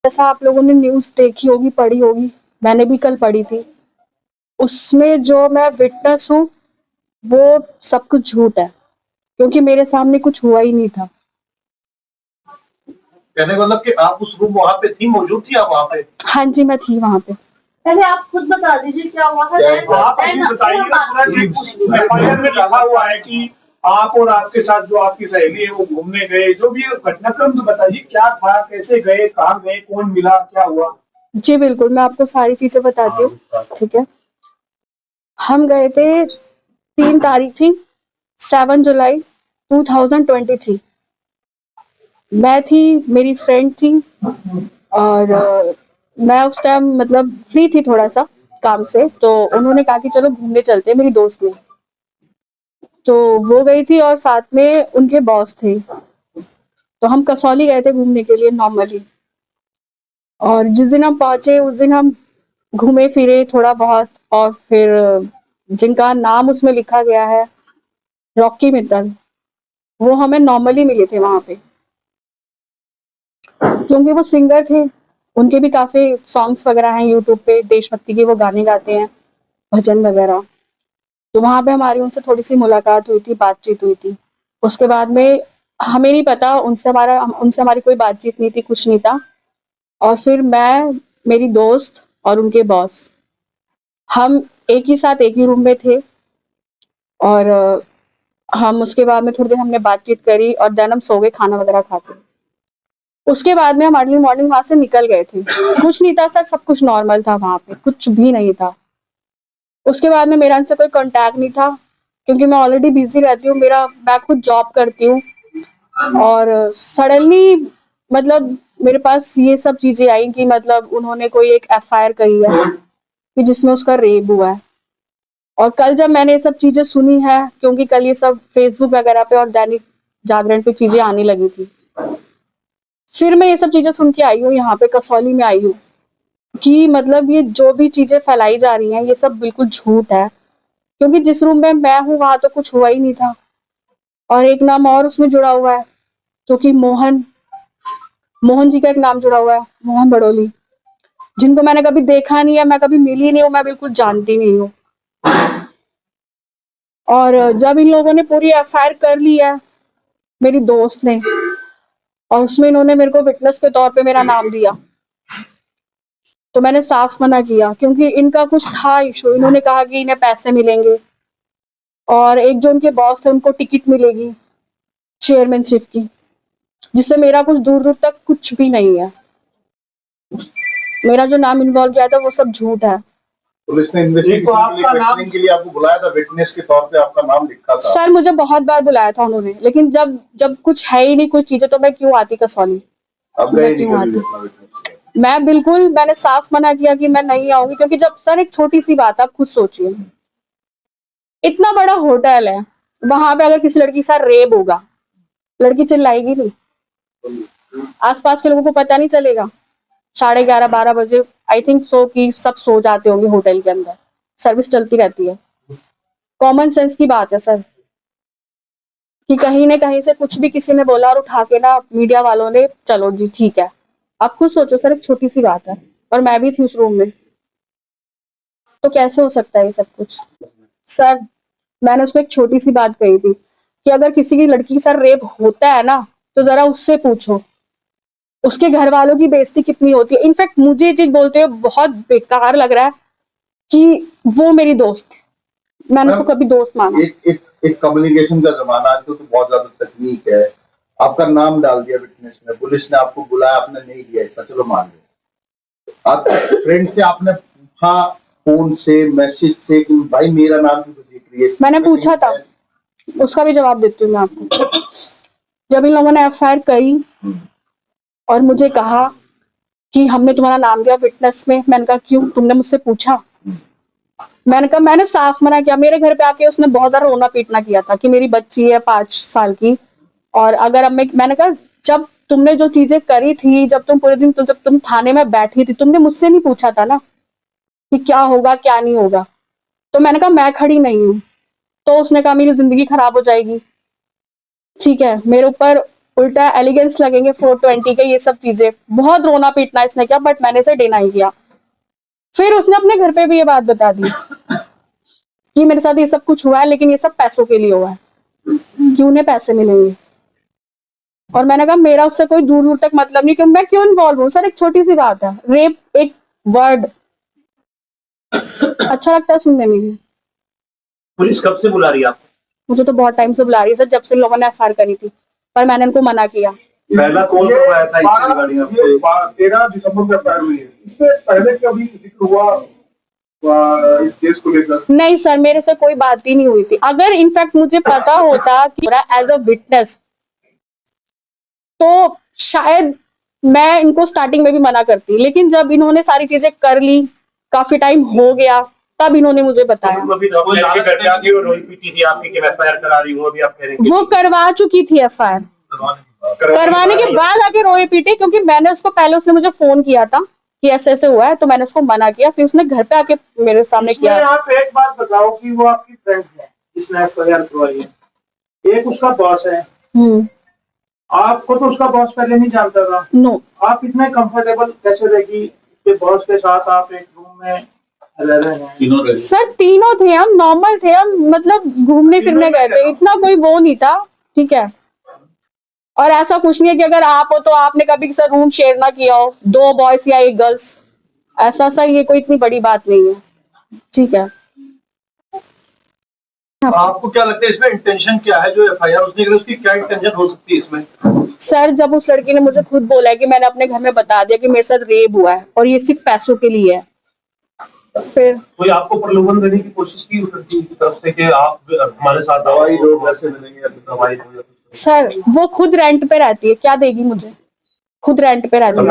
जैसा आप लोगों ने न्यूज़ देखी होगी, पढ़ी होगी, मैंने भी कल पढ़ी थी। उसमें जो मैं विटनेस हूँ, वो सब कुछ झूठ है, क्योंकि मेरे सामने कुछ हुआ ही नहीं था। कहने का मतलब कि आप उस रूम वहाँ पे थी, मौजूद थी आप वहाँ पे? हाँ जी, मैं थी वहाँ पे। पहले आप खुद बता दीजिए क्या हुआ था। आप बताइए, उस एफआईआर में लिखा हुआ है कि आप और आपके साथ जो आपकी सहेली है वो घूमने गए, जो भी घटनाक्रम तो बताइए, क्या था, कैसे गए, कहाँ गए, कौन मिला, क्या हुआ? जी बिल्कुल, मैं आपको सारी चीज़ें बताती हूँ, ठीक है। हम गए थे, 3 तारीख थी, 7 जुलाई 2023। मैं थी, मेरी फ्रेंड थी और मैं उस टाइम मतलब फ्री थी थोड़ा-सा काम से, तो उन्होंने कहा कि चलो घूमने चलते हैं, मेरी दोस्त ने। तो वो गई थी और साथ में उनके बॉस थे। तो हम कसौली गए थे घूमने के लिए नॉर्मली। और जिस दिन हम पहुँचे उस दिन हम घूमे-फिरे थोड़ा बहुत और फिर जिनका नाम उसमें लिखा गया है, रॉकी मित्तल, वो हमें नॉर्मली मिले थे वहाँ पे। क्योंकि वो सिंगर थे, उनके भी काफ़ी सॉन्ग्स वगैरह हैं यूट्यूब पे, देशभक्ति के वो गाने गाते हैं, भजन वगैरह। तो वहाँ पे हमारी उनसे थोड़ी-सी मुलाकात हुई थी, बातचीत हुई थी। उसके बाद में हमें नहीं पता उनसे हमारी कोई बातचीत नहीं थी, कुछ नहीं था। और फिर मैं, मेरी दोस्त और उनके बॉस, हम एक ही साथ एक ही रूम में थे और हम उसके बाद में थोड़ी देर हमने बातचीत करी और देन हम सो गए खाना वगैरह खा के। उसके बाद में हम अर्ली मॉर्निंग वहाँ से निकल गए थे। कुछ नहीं था सर, सब कुछ नॉर्मल था वहाँ पे, कुछ भी नहीं था। उसके बाद में मेरा उनसे कोई कॉन्टैक्ट नहीं था, क्योंकि मैं ऑलरेडी बिज़ी रहती हूँ, मैं खुद जॉब करती हूँ और सडनली मतलब मेरे पास ये सब चीज़ें आई कि मतलब उन्होंने कोई एक एफआईआर करी है कि जिसमें उसका रेप हुआ है। और कल जब मैंने ये सब चीज़ें सुनी है, क्योंकि कल ये सब फेसबुक वगैरह पे और दैनिक जागरण पे चीज़ें आने लगी थी। फिर मैं ये सब चीज़ें सुन के आई हूँ, यहाँ पे कसौली में आई हूँ कि मतलब ये जो भी चीज़ें फैलाई जा रही हैं, ये सब बिल्कुल झूठ है। क्योंकि जिस रूम में मैं हूँ, वहाँ तो कुछ हुआ ही नहीं था। और एक नाम और उसमें जुड़ा हुआ है, जो कि मोहन जी का एक नाम जुड़ा हुआ है, मोहन भड़ोली, जिनको मैंने कभी देखा नहीं है, मैं कभी मिली नहीं हूँ, मैं बिल्कुल जानती नहीं हूँ। और जब इन लोगों ने पूरी एफआईआर कर ली है, मेरी दोस्त ने, और उसमें इन्होंने मेरे को विटनेस के तौर पे मेरा नाम दिया, तो मैंने साफ मना किया, क्योंकि इनका कुछ था इशू। इन्होंने कहा कि इन्हें पैसे मिलेंगे और एक जो उनके बॉस थे उनको टिकट मिलेगी चेयरमैनशिप की, जिससे मेरा कुछ दूर-दूर तक कुछ भी नहीं है। मेरा जो नाम इन्वॉल्व किया था वो सब झूठ है। पुलिस ने इन्वेस्टिगेशन के लिए आपको बुलाया था, विटनेस के तौर पे आपका नाम लिखा था। सर मुझे बहुत बार बुलाया था उन्होंने, लेकिन जब कुछ है ही नहीं कुछ चीजें, तो मैं क्यों आती कसौली? मैं क्यों आती? मैंने साफ मना किया कि मैं नहीं आऊंगी, क्योंकि जब सर एक छोटी सी बात आप खुद सोचिए, इतना बड़ा होटल है, वहां पे अगर किसी लड़की के साथ रेप होगा, लड़की चिल्लाएगी नहीं? आसपास के लोगों को पता नहीं चलेगा? 11:30-12 बजे आई थिंक सो कि सब सो जाते होंगे होटल के अंदर, सर्विस चलती रहती है। कॉमन सेंस की बात है सर, कि कहीं न कहीं से कुछ भी किसी ने बोला और उठा के ना मीडिया वालों ने, चलो जी ठीक है। आप खुद सोचो सर, एक छोटी सी बात है और मैं भी थी उस रूम में, तो कैसे हो सकता है ये सब कुछ? सर मैंने उसमें एक छोटी सी बात कही थी कि अगर किसी की लड़की के साथ रेप होता है ना, तो जरा उससे पूछो, उसके घर वालों की बेइज्जती कितनी होती है। इनफैक्ट मुझे ये चीज बोलते हुए बहुत बेकार लग रहा है कि वो मेरी दोस्त, मैंने उसको कभी दोस्त माना। एक कम्युनिकेशन का जमाना, आजकल तो बहुत ज्यादा तकनीक है। आपका नाम डाल दिया विटनेस में, पुलिस ने आपको बुलाया, आपने नहीं दिया ऐसा, चलो मान लो। आप फ्रेंड से आपने पूछा, फोन से, मैसेज से कि भाई मेरा नाम क्यों जिक्र है? मैंने पूछा था, उसका भी जवाब देती हूँ मैं आपको। जब इन लोगों ने एफआईआर करी और मुझे कहा कि हमने तुम्हारा नाम दिया विटनेस में, मैंने कहा क्यों, तुमने मुझसे पूछा? मैंने कहा, मैंने साफ मना किया। मेरे घर पे आके उसने बहुत ज्यादा रोना पीटना किया था कि मेरी बच्ची है 5 साल की, और अगर अब मैंने कहा जब तुमने जो चीजें करी थी, जब तुम पूरे दिन जब तुम थाने में बैठी थी, तुमने मुझसे नहीं पूछा था ना कि क्या होगा क्या नहीं होगा? तो मैंने कहा मैं खड़ी नहीं हूँ। तो उसने कहा मेरी जिंदगी खराब हो जाएगी। ठीक है, मेरे ऊपर उल्टा एलिगेंस लगेंगे 420 के, ये सब चीजें बहुत रोना पीटना इसने किया, बट मैंने इसे डिनाई किया। फिर उसने अपने घर पे भी ये बात बता दी कि मेरे साथ ये सब कुछ हुआ है, लेकिन ये सब पैसों के लिए हुआ है, कि उन्हें पैसे मिलेंगे। और मैंने कहा मेरा उससे कोई दूर दूर तक मतलब नहीं, कि मैं क्यों इन्वॉल्व हूँ सर, एक छोटी सी बात है, रेप एक वर्ड अच्छा लगता है सुनने में भी। पुलिस कब से बुला रही है आपको? मुझे तो बहुत टाइम से बुला रही है सर, जब से लोगों ने एफआईआर करी थी, पर मैंने उनको मना किया। पहला कॉल कब आया था इसके रिगार्डिंग आपको? 13 दिसंबर को एफआईआर हुई है। इससे पहले कभी जिक्र हुआ इस केस को लेकर? नहीं सर, मेरे से कोई बात ही नहीं हुई थी। अगर इनफैक्ट मुझे पता होता कि एज अ विटनेस, तो शायद मैं इनको स्टार्टिंग में भी मना करती, लेकिन जब इन्होंने सारी चीजें कर ली, काफी टाइम हो गया, तब इन्होंने मुझे बताया। अभी तो आपको आपके घर पे आके वो रोई पीटी थी आपकी कि मैं एफआईआर करा रही हूँ, अभी आप कह रहे हैं वो करवा चुकी थी एफआईआर, करवाने के बाद आके रोए पीटे, क्योंकि मैंने उसको पहले, उसने मुझे फोन किया था कि ऐसे ऐसे हुआ है, तो मैंने उसको मना किया, फिर उसने घर पे आके मेरे सामने किया। आप एक बात बताओ कि वो आपकी फ्रेंड है जिसने एफआईआर करवाई है, एक उसका बॉस है, आपको तो उसका बॉस पहले नहीं जानता था। नो, आप इतने कंफर्टेबल कैसे रहे कि उसके बॉस के साथ आप एक रूम में रह रहे हैं? सर तीनों थे हम, नॉर्मल थे हम, मतलब घूमने फिरने गए थे, इतना कोई वो नहीं था, ठीक है। और ऐसा कुछ नहीं है कि अगर आप हो तो आपने कभी सर रूम शेयर ना किया हो, 2 बॉयज या 1 गर्ल्स, ऐसा सर ये कोई इतनी बड़ी बात नहीं है, ठीक है। आपको क्या लगता है इसमें इंटेंशन क्या है? जो एफआईआर उसने करी, उसकी क्या इंटेंशन हो सकती है इसमें? सर जब उस लड़की ने मुझे खुद बोला है कि मैंने अपने घर में बता दिया कि मेरे साथ रेप हुआ है और ये सिर्फ पैसों के लिए है, फिर कोई आपको प्रलोभन देने की कोशिश की उस लड़की की तरफ से कि आप हमारे साथ दवाई दो, पैसे मिलेंगे, या फिर दवाई दो, या फिर सर वो खुद रेंट पे रहती है, क्या देगी मुझे, खुद रेंट पे रहती है।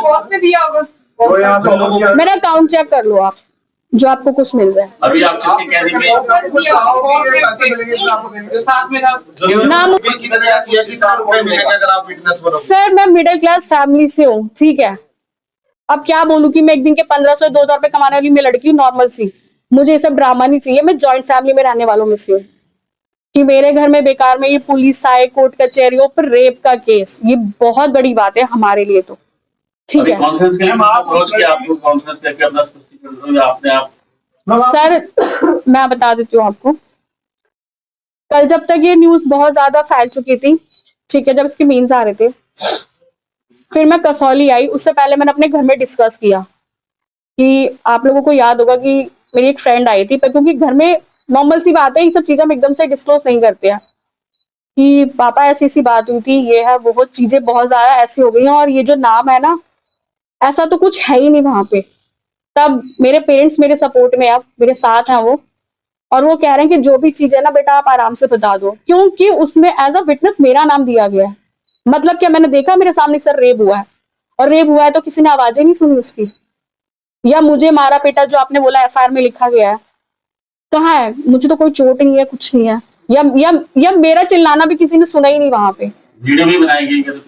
बॉस ने दिया होगा। तो यहाँ से लोग क्या- मेरा अकाउंट चेक कर लो आप, जो आपको कुछ मिल जाए। अभी आप किसके कहने में कुछ आओगे, पैसे मिलेंगे तो आपको देंगे। साथ में था। नाम किया कि 100 रुपए मिलेगा अगर आप विटनेस बनो? सर मैं मिडिल क्लास फैमिली से हूँ, ठीक है। अब क्या बोलूं कि मैं एक दिन के 1500-2000 रुपए कमाने वाली मैं लड़की हूँ, नॉर्मल सी, मुझे ये सब ड्रामा नहीं चाहिए। मैं जॉइंट फैमिली में रहने वालों में से हूँ, कि मेरे घर में बेकार में ये पुलिस आए, कोर्ट कचहरियों पर रेप का केस, ये बहुत बड़ी बात है हमारे लिए, तो ठीक है। कॉन्फ्रेंस के लिए अप्रोच किया आपको, कॉन्फ्रेंस करके अपना स्पष्टीकरण आपने आप सर मैं बता देती हूँ आपको, कल जब तक ये न्यूज बहुत ज्यादा फैल चुकी थी, ठीक है, जब इसके मीम्स आ रहे थे, फिर मैं कसौली आई, उससे पहले मैंने अपने घर में डिस्कस किया कि आप लोगों को याद होगा कि मेरी एक फ्रेंड आई थी, पर क्योंकि घर में नॉर्मल सी बात है, ये सब चीजें हम एकदम से डिस्क्लोज नहीं करते हैं, कि पापा ऐसी ऐसी बात हुई थी, ये है वो चीजें बहुत ज्यादा ऐसी हो गई हैं, और ये जो नाम है ना, ऐसा तो कुछ है ही नहीं वहां पे। तब मेरे पेरेंट्स मेरे सपोर्ट में, अब मेरे साथ हैं वो, और वो कह रहे हैं कि जो भी चीज है ना बेटा आप आराम से बता दो, क्योंकि उसमें एज अ विटनेस मेरा नाम दिया गया है। मतलब क्या, मैंने देखा मेरे सामने सर रेप हुआ है, और रेप हुआ है तो किसी ने आवाजें नहीं सुनी उसकी, या मुझे मारा पीटा जो आपने बोला एफआईआर में लिखा गया है, कहाँ है? मुझे तो कोई चोट नहीं है, कुछ नहीं है, या मेरा चिल्लाना भी किसी ने सुना ही नहीं वहां पे। वीडियो भी बनाई गई है?